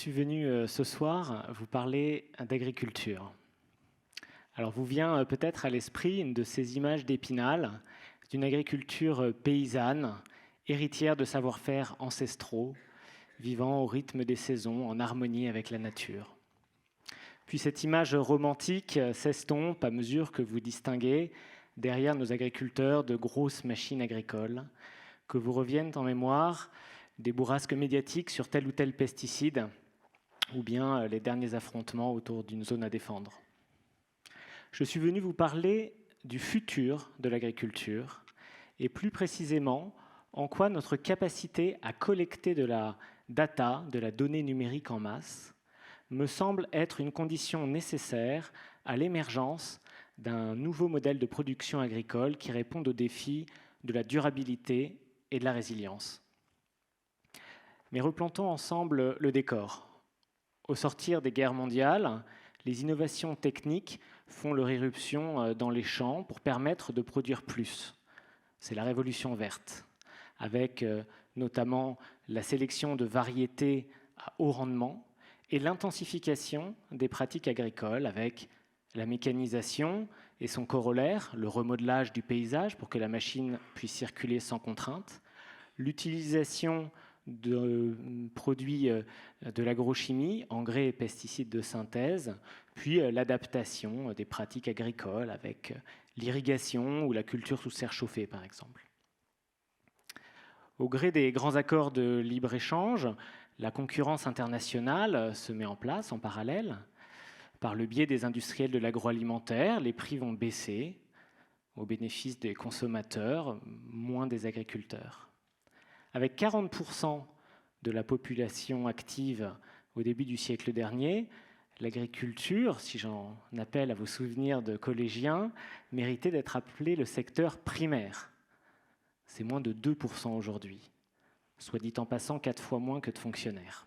suis venu ce soir vous parler d'agriculture. Alors vous vient peut-être à l'esprit une de ces images d'Épinal, d'une agriculture paysanne, héritière de savoir-faire ancestraux, vivant au rythme des saisons, en harmonie avec la nature. Puis cette image romantique s'estompe à mesure que vous distinguez, derrière nos agriculteurs, de grosses machines agricoles, que vous reviennent en mémoire des bourrasques médiatiques sur tel ou tel pesticide, ou bien les derniers affrontements autour d'une zone à défendre. Je suis venu vous parler du futur de l'agriculture, et plus précisément, en quoi notre capacité à collecter de la data, de la donnée numérique en masse, me semble être une condition nécessaire à l'émergence d'un nouveau modèle de production agricole qui réponde aux défis de la durabilité et de la résilience. Mais replantons ensemble le décor. Au sortir des guerres mondiales, les innovations techniques font leur irruption dans les champs pour permettre de produire plus. C'est la révolution verte, avec notamment la sélection de variétés à haut rendement et l'intensification des pratiques agricoles avec la mécanisation et son corollaire, le remodelage du paysage pour que la machine puisse circuler sans contrainte, l'utilisation de produits de l'agrochimie, engrais et pesticides de synthèse, puis l'adaptation des pratiques agricoles avec l'irrigation ou la culture sous serre chauffée, par exemple. Au gré des grands accords de libre-échange, la concurrence internationale se met en place en parallèle. Par le biais des industriels de l'agroalimentaire, les prix vont baisser au bénéfice des consommateurs, moins des agriculteurs. Avec 40% de la population active au début du siècle dernier, l'agriculture, si j'en appelle à vos souvenirs de collégiens, méritait d'être appelée le secteur primaire. C'est moins de 2% aujourd'hui, soit dit en passant 4 fois moins que de fonctionnaires.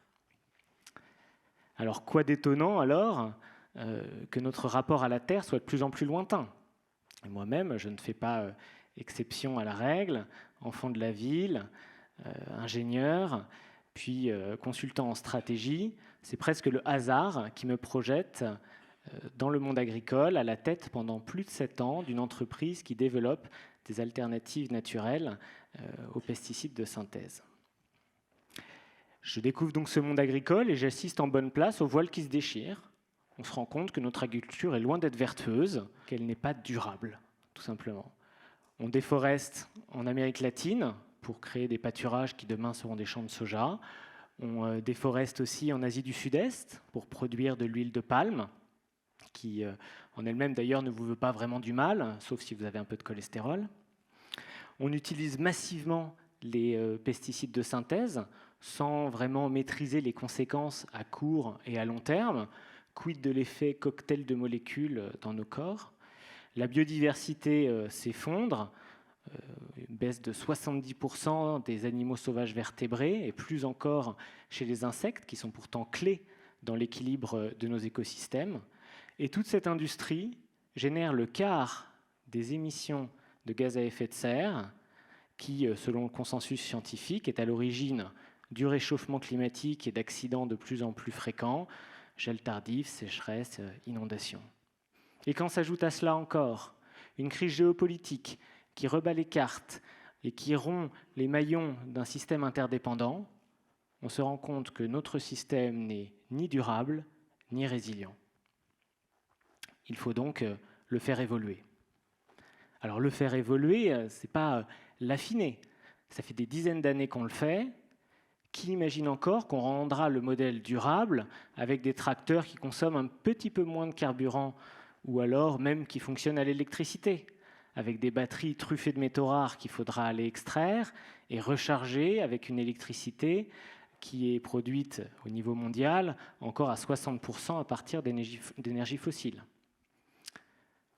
Alors quoi d'étonnant alors que notre rapport à la terre soit de plus en plus lointain. Et moi-même, je ne fais pas exception à la règle, enfant de la ville, ingénieur, puis consultant en stratégie, c'est presque le hasard qui me projette dans le monde agricole, à la tête pendant plus de 7 ans d'une entreprise qui développe des alternatives naturelles aux pesticides de synthèse. Je découvre donc ce monde agricole et j'assiste en bonne place au voile qui se déchire. On se rend compte que notre agriculture est loin d'être vertueuse, qu'elle n'est pas durable, tout simplement. On déforeste en Amérique latine pour créer des pâturages qui demain seront des champs de soja. On déforeste aussi en Asie du Sud-Est pour produire de l'huile de palme, qui en elle-même d'ailleurs ne vous veut pas vraiment du mal, sauf si vous avez un peu de cholestérol. On utilise massivement les pesticides de synthèse sans vraiment maîtriser les conséquences à court et à long terme. Quid de l'effet cocktail de molécules dans nos corps? La biodiversité s'effondre, baisse de 70% des animaux sauvages vertébrés, et plus encore chez les insectes, qui sont pourtant clés dans l'équilibre de nos écosystèmes. Et toute cette industrie génère le quart des émissions de gaz à effet de serre, qui, selon le consensus scientifique, est à l'origine du réchauffement climatique et d'accidents de plus en plus fréquents, gel tardif, sécheresse, inondations. Et quand s'ajoute à cela encore une crise géopolitique qui rebat les cartes et qui rompt les maillons d'un système interdépendant, on se rend compte que notre système n'est ni durable ni résilient. Il faut donc le faire évoluer. Alors le faire évoluer, ce n'est pas l'affiner. Ça fait des dizaines d'années qu'on le fait. Qui imagine encore qu'on rendra le modèle durable avec des tracteurs qui consomment un petit peu moins de carburant ou alors même qui fonctionnent à l'électricité, avec des batteries truffées de métaux rares qu'il faudra aller extraire et recharger avec une électricité qui est produite au niveau mondial encore à 60% à partir d'énergie fossile.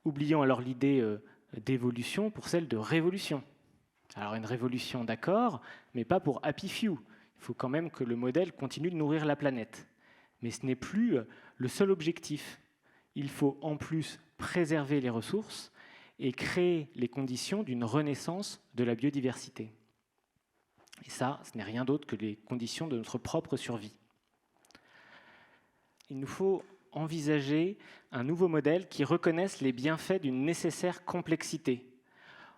Oublions alors l'idée d'évolution pour celle de révolution. Alors une révolution, d'accord, mais pas pour happy few. Il faut quand même que le modèle continue de nourrir la planète. Mais ce n'est plus le seul objectif. Il faut en plus préserver les ressources et créer les conditions d'une renaissance de la biodiversité. Et ça, ce n'est rien d'autre que les conditions de notre propre survie. il nous faut envisager un nouveau modèle qui reconnaisse les bienfaits d'une nécessaire complexité,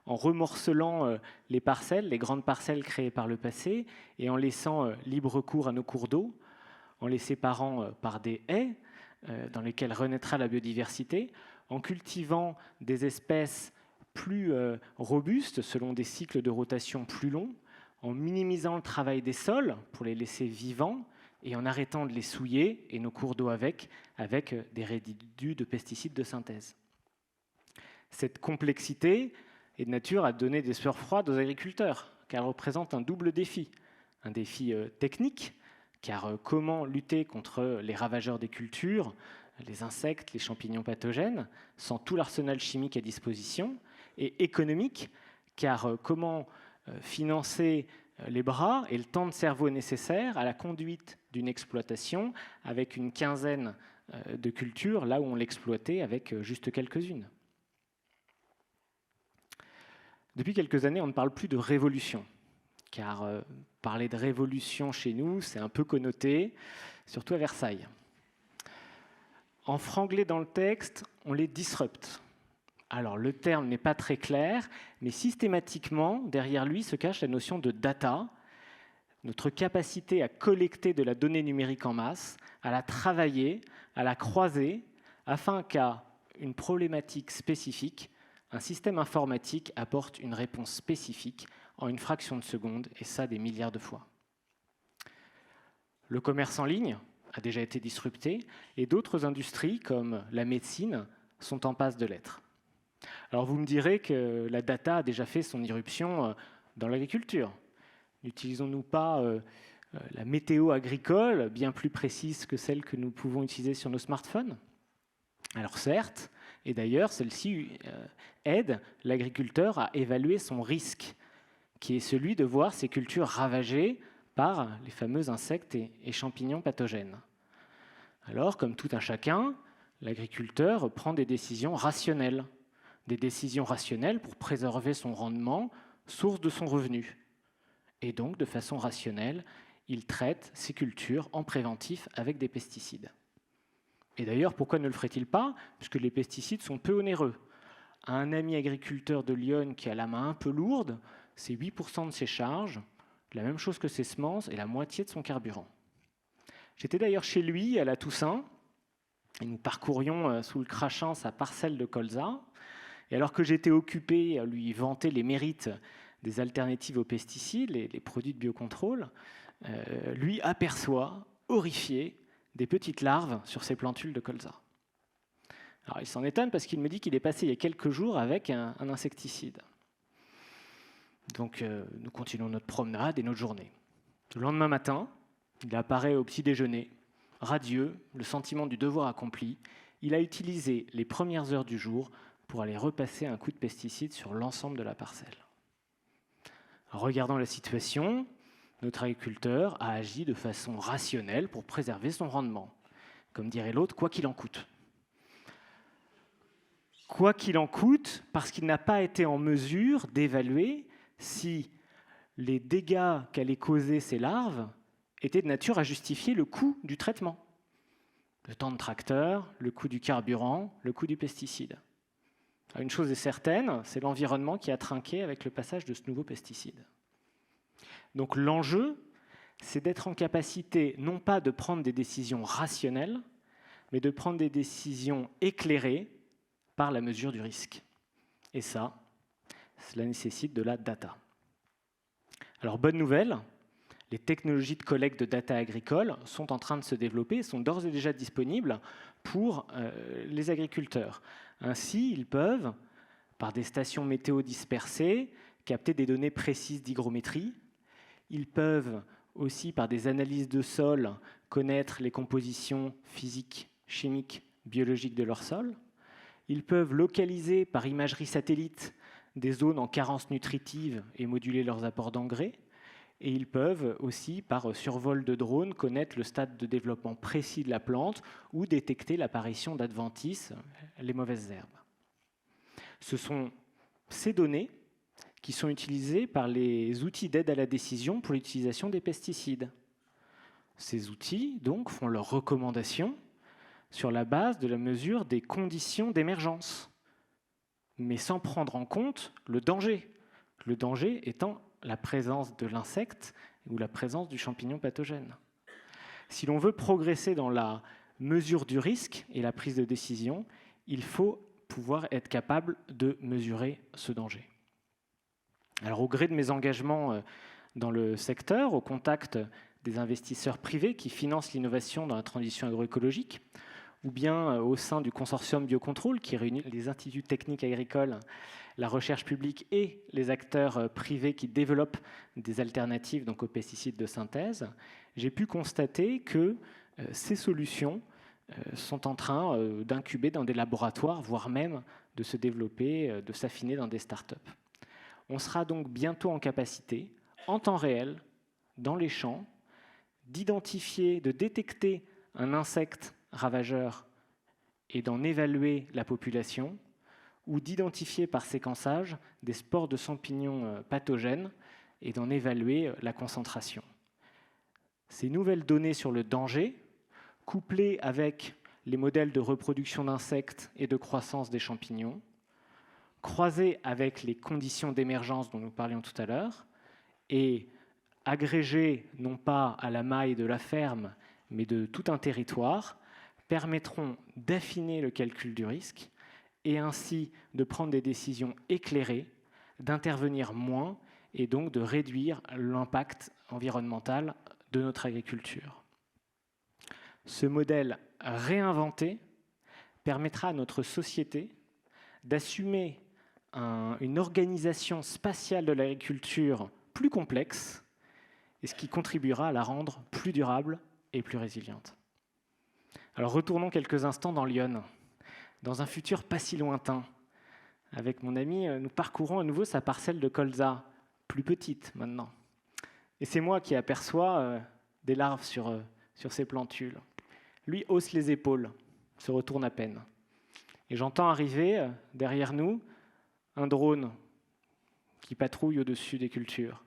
en remorcelant les parcelles, les grandes parcelles créées par le passé, et en laissant libre cours à nos cours d'eau, en les séparant par des haies dans lesquelles renaîtra la biodiversité, en cultivant des espèces plus robustes selon des cycles de rotation plus longs, en minimisant le travail des sols pour les laisser vivants et en arrêtant de les souiller, et nos cours d'eau avec des résidus de pesticides de synthèse. Cette complexité est de nature à donner des sueurs froides aux agriculteurs, car elle représente un double défi. Un défi technique, car comment lutter contre les ravageurs des cultures, les insectes, les champignons pathogènes, sans tout l'arsenal chimique à disposition, et économique, car comment financer les bras et le temps de cerveau nécessaires à la conduite d'une exploitation avec une quinzaine de cultures, là où on l'exploitait avec juste quelques-unes. Depuis quelques années, on ne parle plus de révolution, car parler de révolution chez nous, c'est un peu connoté, surtout à Versailles. En franglais dans le texte, on les disrupte. Alors, le terme n'est pas très clair, mais systématiquement, derrière lui se cache la notion de data, notre capacité à collecter de la donnée numérique en masse, à la travailler, à la croiser, afin qu'à une problématique spécifique, un système informatique apporte une réponse spécifique en une fraction de seconde, et ça des milliards de fois. Le commerce en ligne a déjà été disrupté, et d'autres industries, comme la médecine, sont en passe de l'être. Alors vous me direz que la data a déjà fait son irruption dans l'agriculture. N'utilisons-nous pas la météo agricole, bien plus précise que celle que nous pouvons utiliser sur nos smartphones? Alors certes, et d'ailleurs celle-ci aide l'agriculteur à évaluer son risque, qui est celui de voir ses cultures ravagées par les fameux insectes et champignons pathogènes. Alors, comme tout un chacun, l'agriculteur prend des décisions rationnelles pour préserver son rendement, source de son revenu. Et donc, de façon rationnelle, il traite ses cultures en préventif avec des pesticides. Et d'ailleurs, pourquoi ne le ferait-il pas? Puisque les pesticides sont peu onéreux. Un ami agriculteur de Lyon qui a la main un peu lourde, c'est 8% de ses charges, la même chose que ses semences et la moitié de son carburant. J'étais d'ailleurs chez lui à la Toussaint, et nous parcourions sous le crachin sa parcelle de colza. Et alors que j'étais occupé à lui vanter les mérites des alternatives aux pesticides, les produits de biocontrôle, lui aperçoit, horrifié, des petites larves sur ses plantules de colza. Alors il s'en étonne parce qu'il me dit qu'il est passé il y a quelques jours avec un insecticide. Donc nous continuons notre promenade et notre journée. Le lendemain matin, il apparaît au petit déjeuner, radieux, le sentiment du devoir accompli. Il a utilisé les premières heures du jour pour aller repasser un coup de pesticide sur l'ensemble de la parcelle. En regardant la situation, notre agriculteur a agi de façon rationnelle pour préserver son rendement. Comme dirait l'autre, quoi qu'il en coûte. Quoi qu'il en coûte, parce qu'il n'a pas été en mesure d'évaluer si les dégâts qu'allaient causer ces larves étaient de nature à justifier le coût du traitement. Le temps de tracteur, le coût du carburant, le coût du pesticide. Une chose est certaine, c'est l'environnement qui a trinqué avec le passage de ce nouveau pesticide. Donc l'enjeu, c'est d'être en capacité non pas de prendre des décisions rationnelles, mais de prendre des décisions éclairées par la mesure du risque. Et ça, cela nécessite de la data. Alors bonne nouvelle, les technologies de collecte de data agricole sont en train de se développer et sont d'ores et déjà disponibles pour les agriculteurs. Ainsi, ils peuvent, par des stations météo dispersées, capter des données précises d'hygrométrie. Ils peuvent aussi, par des analyses de sol, connaître les compositions physiques, chimiques, biologiques de leur sol. Ils peuvent localiser par imagerie satellite des zones en carence nutritive et moduler leurs apports d'engrais. Et ils peuvent aussi, par survol de drone, connaître le stade de développement précis de la plante ou détecter l'apparition d'adventices, les mauvaises herbes. Ce sont ces données qui sont utilisées par les outils d'aide à la décision pour l'utilisation des pesticides. Ces outils, donc, font leurs recommandations sur la base de la mesure des conditions d'émergence, mais sans prendre en compte le danger. Le danger étant la présence de l'insecte ou la présence du champignon pathogène. Si l'on veut progresser dans la mesure du risque et la prise de décision, il faut pouvoir être capable de mesurer ce danger. Alors, au gré de mes engagements dans le secteur, au contact des investisseurs privés qui financent l'innovation dans la transition agroécologique, ou bien au sein du consortium Biocontrôle qui réunit les instituts techniques agricoles, la recherche publique et les acteurs privés qui développent des alternatives donc aux pesticides de synthèse, j'ai pu constater que ces solutions sont en train d'incuber dans des laboratoires, voire même de se développer, de s'affiner dans des startups. On sera donc bientôt en capacité, en temps réel, dans les champs, d'identifier, de détecter un insecte ravageur et d'en évaluer la population, ou d'identifier par séquençage des spores de champignons pathogènes et d'en évaluer la concentration. Ces nouvelles données sur le danger, couplées avec les modèles de reproduction d'insectes et de croissance des champignons, croisées avec les conditions d'émergence dont nous parlions tout à l'heure, et agrégées non pas à la maille de la ferme, mais de tout un territoire, permettront d'affiner le calcul du risque et ainsi de prendre des décisions éclairées, d'intervenir moins et donc de réduire l'impact environnemental de notre agriculture. Ce modèle réinventé permettra à notre société d'assumer une organisation spatiale de l'agriculture plus complexe, et ce qui contribuera à la rendre plus durable et plus résiliente. Alors retournons quelques instants dans l'Yonne, dans un futur pas si lointain. Avec mon ami, nous parcourons à nouveau sa parcelle de colza, plus petite maintenant. Et c'est moi qui aperçois des larves sur ces plantules. Lui hausse les épaules, se retourne à peine. Et j'entends arriver, derrière nous, un drone qui patrouille au-dessus des cultures.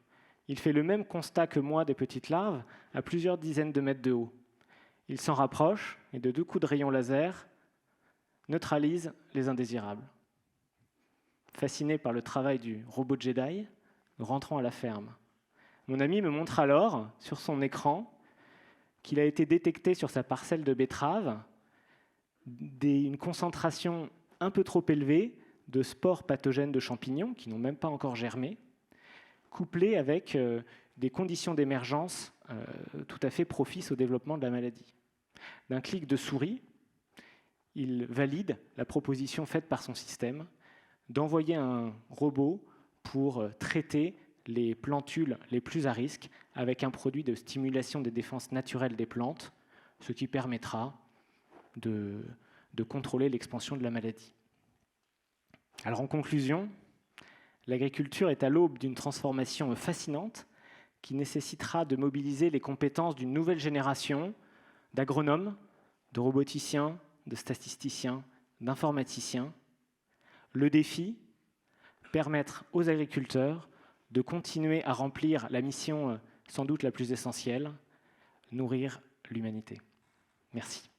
Il fait le même constat que moi des petites larves, à plusieurs dizaines de mètres de haut. Il s'en rapproche et de 2 coups de rayon laser neutralise les indésirables. Fasciné par le travail du robot Jedi, nous rentrons à la ferme. Mon ami me montre alors, sur son écran, qu'il a été détecté sur sa parcelle de betteraves une concentration un peu trop élevée de spores pathogènes de champignons, qui n'ont même pas encore germé, couplées avec des conditions d'émergence tout à fait propices au développement de la maladie. D'un clic de souris, il valide la proposition faite par son système d'envoyer un robot pour traiter les plantules les plus à risque avec un produit de stimulation des défenses naturelles des plantes, ce qui permettra de contrôler l'expansion de la maladie. Alors en conclusion, l'agriculture est à l'aube d'une transformation fascinante qui nécessitera de mobiliser les compétences d'une nouvelle génération d'agronomes, de roboticiens, de statisticiens, d'informaticiens. Le défi, permettre aux agriculteurs de continuer à remplir la mission sans doute la plus essentielle, nourrir l'humanité. Merci.